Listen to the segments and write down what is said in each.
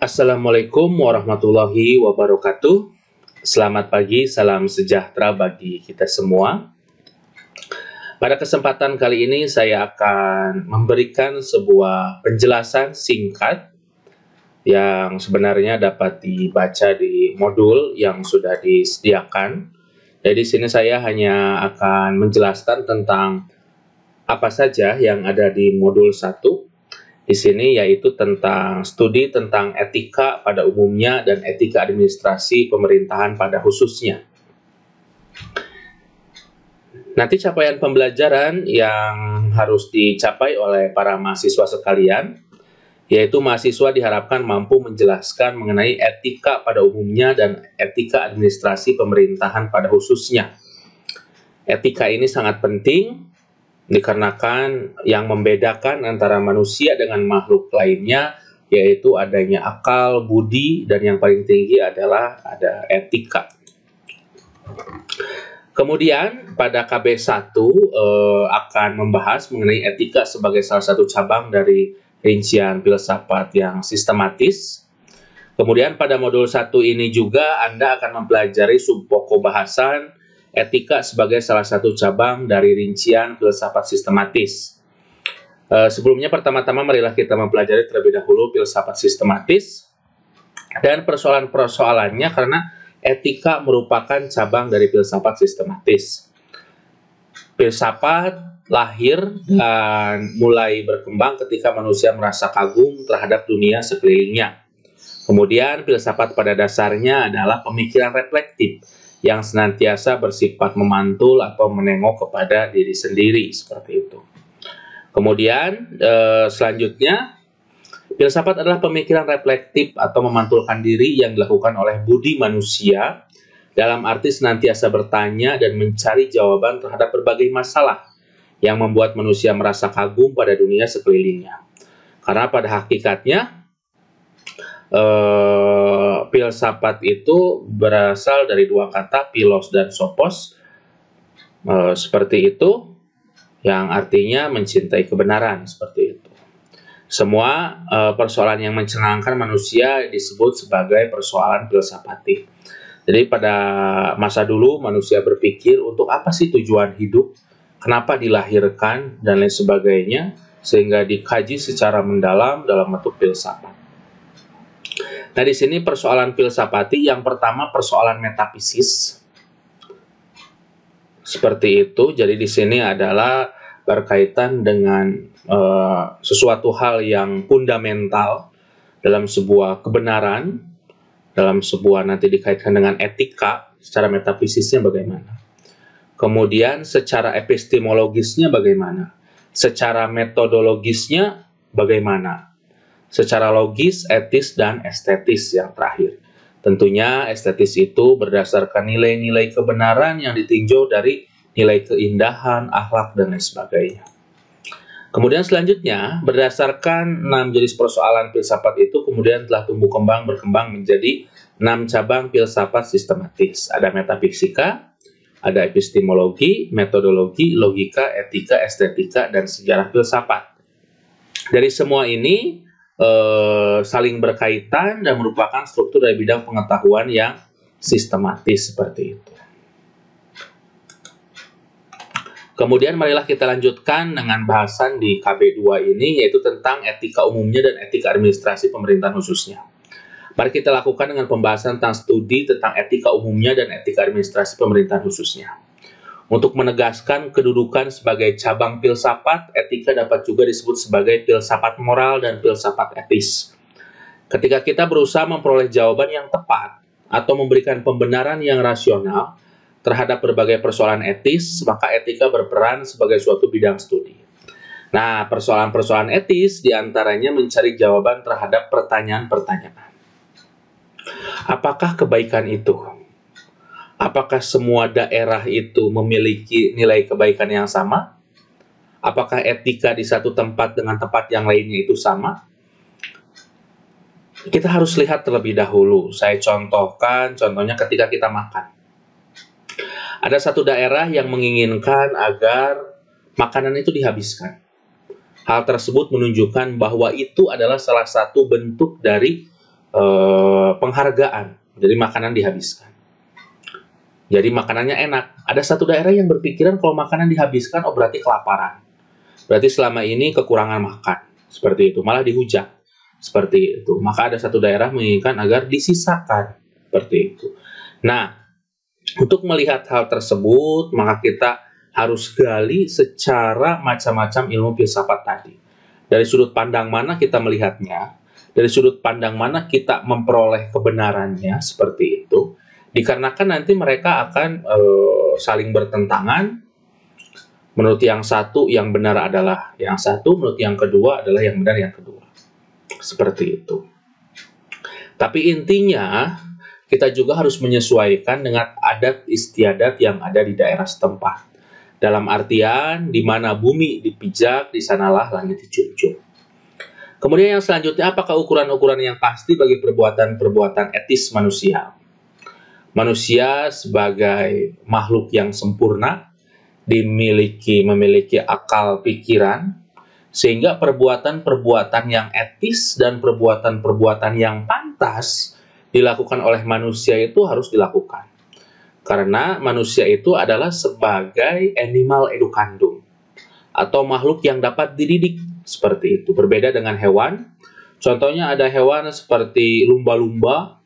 Assalamualaikum warahmatullahi wabarakatuh. Selamat pagi, salam sejahtera bagi kita semua. Pada kesempatan kali ini saya akan memberikan sebuah penjelasan singkat yang sebenarnya dapat dibaca di modul yang sudah disediakan. Jadi di sini saya hanya akan menjelaskan tentang apa saja yang ada di modul 1 di sini, yaitu tentang studi tentang etika pada umumnya dan etika administrasi pemerintahan pada khususnya. Nanti capaian pembelajaran yang harus dicapai oleh para mahasiswa sekalian, yaitu mahasiswa diharapkan mampu menjelaskan mengenai etika pada umumnya dan etika administrasi pemerintahan pada khususnya. Etika ini sangat penting dikarenakan yang membedakan antara manusia dengan makhluk lainnya yaitu adanya akal, budi, dan yang paling tinggi adalah ada etika. Kemudian pada KB1 akan membahas mengenai etika sebagai salah satu cabang dari rincian filsafat yang sistematis. Kemudian pada modul 1 ini juga Anda akan mempelajari subpokok bahasan etika sebagai salah satu cabang dari rincian filsafat sistematis. Sebelumnya pertama-tama marilah kita mempelajari terlebih dahulu filsafat sistematis dan persoalan-persoalannya, karena etika merupakan cabang dari filsafat sistematis. Filsafat lahir dan mulai berkembang ketika manusia merasa kagum terhadap dunia sekelilingnya. Kemudian filsafat pada dasarnya adalah pemikiran reflektif yang senantiasa bersifat memantul atau menengok kepada diri sendiri, seperti itu. Kemudian selanjutnya, filsafat adalah pemikiran reflektif atau memantulkan diri yang dilakukan oleh budi manusia dalam arti senantiasa bertanya dan mencari jawaban terhadap berbagai masalah yang membuat manusia merasa kagum pada dunia sekelilingnya. Karena pada hakikatnya filsafat itu berasal dari dua kata, philos dan sophos, seperti itu, yang artinya mencintai kebenaran, seperti itu. Semua persoalan yang mencengangkan manusia disebut sebagai persoalan filsafatif. Jadi pada masa dulu manusia berpikir untuk apa sih tujuan hidup, kenapa dilahirkan, dan lain sebagainya, sehingga dikaji secara mendalam dalam bentuk filsafat. Nah, di sini persoalan filsafati yang pertama persoalan metafisis. Seperti itu. Jadi di sini adalah berkaitan dengan sesuatu hal yang fundamental dalam sebuah kebenaran, dalam sebuah nanti dikaitkan dengan etika, secara metafisisnya bagaimana. Kemudian secara epistemologisnya bagaimana, secara metodologisnya bagaimana, secara logis, etis, dan estetis yang terakhir. Tentunya estetis itu berdasarkan nilai-nilai kebenaran yang ditinjau dari nilai keindahan, akhlak, dan lain sebagainya. Kemudian selanjutnya, berdasarkan 6 jenis persoalan filsafat itu kemudian telah tumbuh kembang berkembang menjadi 6 cabang filsafat sistematis. Ada metafisika, ada epistemologi, metodologi, logika, etika, estetika, dan sejarah filsafat. Dari semua ini saling berkaitan dan merupakan struktur dari bidang pengetahuan yang sistematis, seperti itu. Kemudian marilah kita lanjutkan dengan bahasan di KB2 ini, yaitu tentang etika umumnya dan etika administrasi pemerintahan khususnya. Mari kita lakukan dengan pembahasan tentang studi tentang etika umumnya dan etika administrasi pemerintahan khususnya. Untuk menegaskan kedudukan sebagai cabang filsafat, etika dapat juga disebut sebagai filsafat moral dan filsafat etis. Ketika kita berusaha memperoleh jawaban yang tepat atau memberikan pembenaran yang rasional terhadap berbagai persoalan etis, maka etika berperan sebagai suatu bidang studi. Nah, persoalan-persoalan etis diantaranya mencari jawaban terhadap pertanyaan-pertanyaan. Apakah kebaikan itu? Apakah semua daerah itu memiliki nilai kebaikan yang sama? Apakah etika di satu tempat dengan tempat yang lainnya itu sama? Kita harus lihat terlebih dahulu. Saya contohkan, contohnya ketika kita makan. Ada satu daerah yang menginginkan agar makanan itu dihabiskan. Hal tersebut menunjukkan bahwa itu adalah salah satu bentuk dari penghargaan. Jadi makanan dihabiskan. Jadi makanannya enak. Ada satu daerah yang berpikiran kalau makanan dihabiskan, oh berarti kelaparan. Berarti selama ini kekurangan makan. Seperti itu. Malah dihujat. Seperti itu. Maka ada satu daerah menginginkan agar disisakan. Seperti itu. Nah, untuk melihat hal tersebut, maka kita harus gali secara macam-macam ilmu filsafat tadi. Dari sudut pandang mana kita melihatnya, dari sudut pandang mana kita memperoleh kebenarannya, seperti itu. Dikarenakan nanti mereka akan saling bertentangan. Menurut yang satu, yang benar adalah yang satu, menurut yang kedua adalah yang benar yang kedua. Seperti itu. Tapi intinya, kita juga harus menyesuaikan dengan adat istiadat yang ada di daerah setempat. Dalam artian, di mana bumi dipijak, di sanalah langit dijunjung. Kemudian yang selanjutnya, apakah ukuran-ukuran yang pasti bagi perbuatan-perbuatan etis manusia? Manusia sebagai makhluk yang sempurna, memiliki akal pikiran, sehingga perbuatan-perbuatan yang etis dan perbuatan-perbuatan yang pantas dilakukan oleh manusia itu harus dilakukan. Karena manusia itu adalah sebagai animal educandum, atau makhluk yang dapat dididik, seperti itu. Berbeda dengan hewan. Contohnya ada hewan seperti lumba-lumba,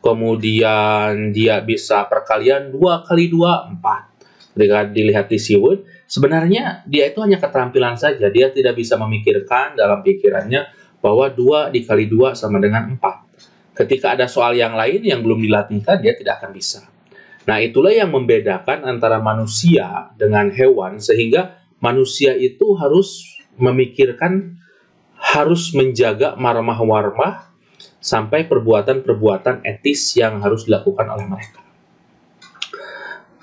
kemudian dia bisa perkalian 2 kali 2, 4. Ketika dilihat di SeaWorld, sebenarnya dia itu hanya keterampilan saja. Dia tidak bisa memikirkan dalam pikirannya bahwa 2 dikali 2 sama dengan 4. Ketika ada soal yang lain yang belum dilatihkan, dia tidak akan bisa. Nah, itulah yang membedakan antara manusia dengan hewan, sehingga manusia itu harus memikirkan, harus menjaga marmah-warmah, sampai perbuatan-perbuatan etis yang harus dilakukan oleh mereka.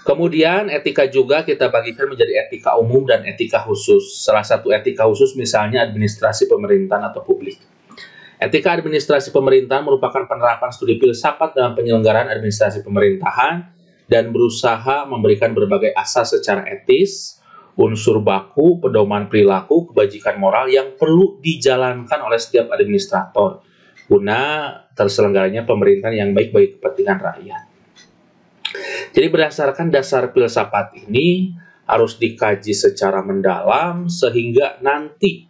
Kemudian etika juga kita bagikan menjadi etika umum dan etika khusus. Salah satu etika khusus misalnya administrasi pemerintahan atau publik. Etika administrasi pemerintahan merupakan penerapan studi filsafat dalam penyelenggaraan administrasi pemerintahan dan berusaha memberikan berbagai asas secara etis, unsur baku, pedoman perilaku, kebajikan moral yang perlu dijalankan oleh setiap administrator guna terselenggaranya pemerintahan yang baik bagi kepentingan rakyat. Jadi berdasarkan dasar filsafat ini harus dikaji secara mendalam sehingga nanti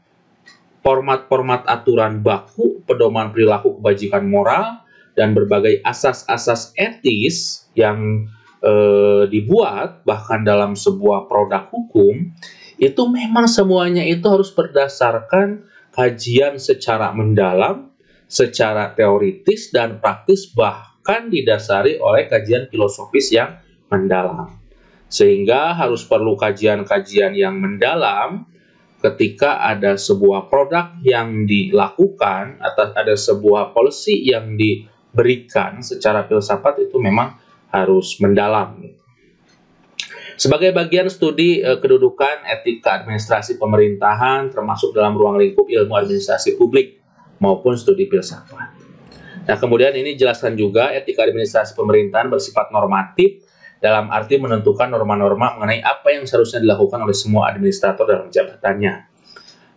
format-format aturan baku, pedoman perilaku, kebajikan moral, dan berbagai asas-asas etis yang dibuat bahkan dalam sebuah produk hukum itu memang semuanya itu harus berdasarkan kajian secara mendalam, secara teoritis dan praktis, bahkan didasari oleh kajian filosofis yang mendalam. Sehingga harus perlu kajian-kajian yang mendalam ketika ada sebuah produk yang dilakukan atau ada sebuah policy yang diberikan secara filsafat itu memang harus mendalam. Sebagai bagian studi kedudukan etika administrasi pemerintahan termasuk dalam ruang lingkup ilmu administrasi publik maupun studi filsafat. Nah, kemudian ini jelaskan juga etika administrasi pemerintahan bersifat normatif dalam arti menentukan norma-norma mengenai apa yang seharusnya dilakukan oleh semua administrator dalam jabatannya.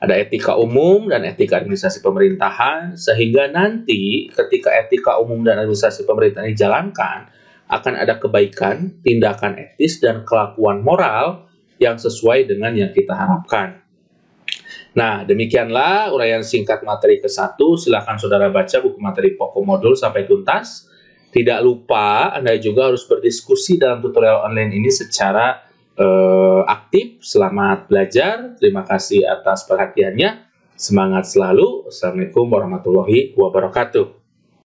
Ada etika umum dan etika administrasi pemerintahan, sehingga nanti ketika etika umum dan administrasi pemerintahan dijalankan, akan ada kebaikan, tindakan etis, dan kelakuan moral yang sesuai dengan yang kita harapkan. Nah, demikianlah uraian singkat materi ke-1. Silakan saudara baca buku materi pokok modul sampai tuntas. Tidak lupa Anda juga harus berdiskusi dalam tutorial online ini secara aktif. Selamat belajar. Terima kasih atas perhatiannya. Semangat selalu. Assalamualaikum warahmatullahi wabarakatuh.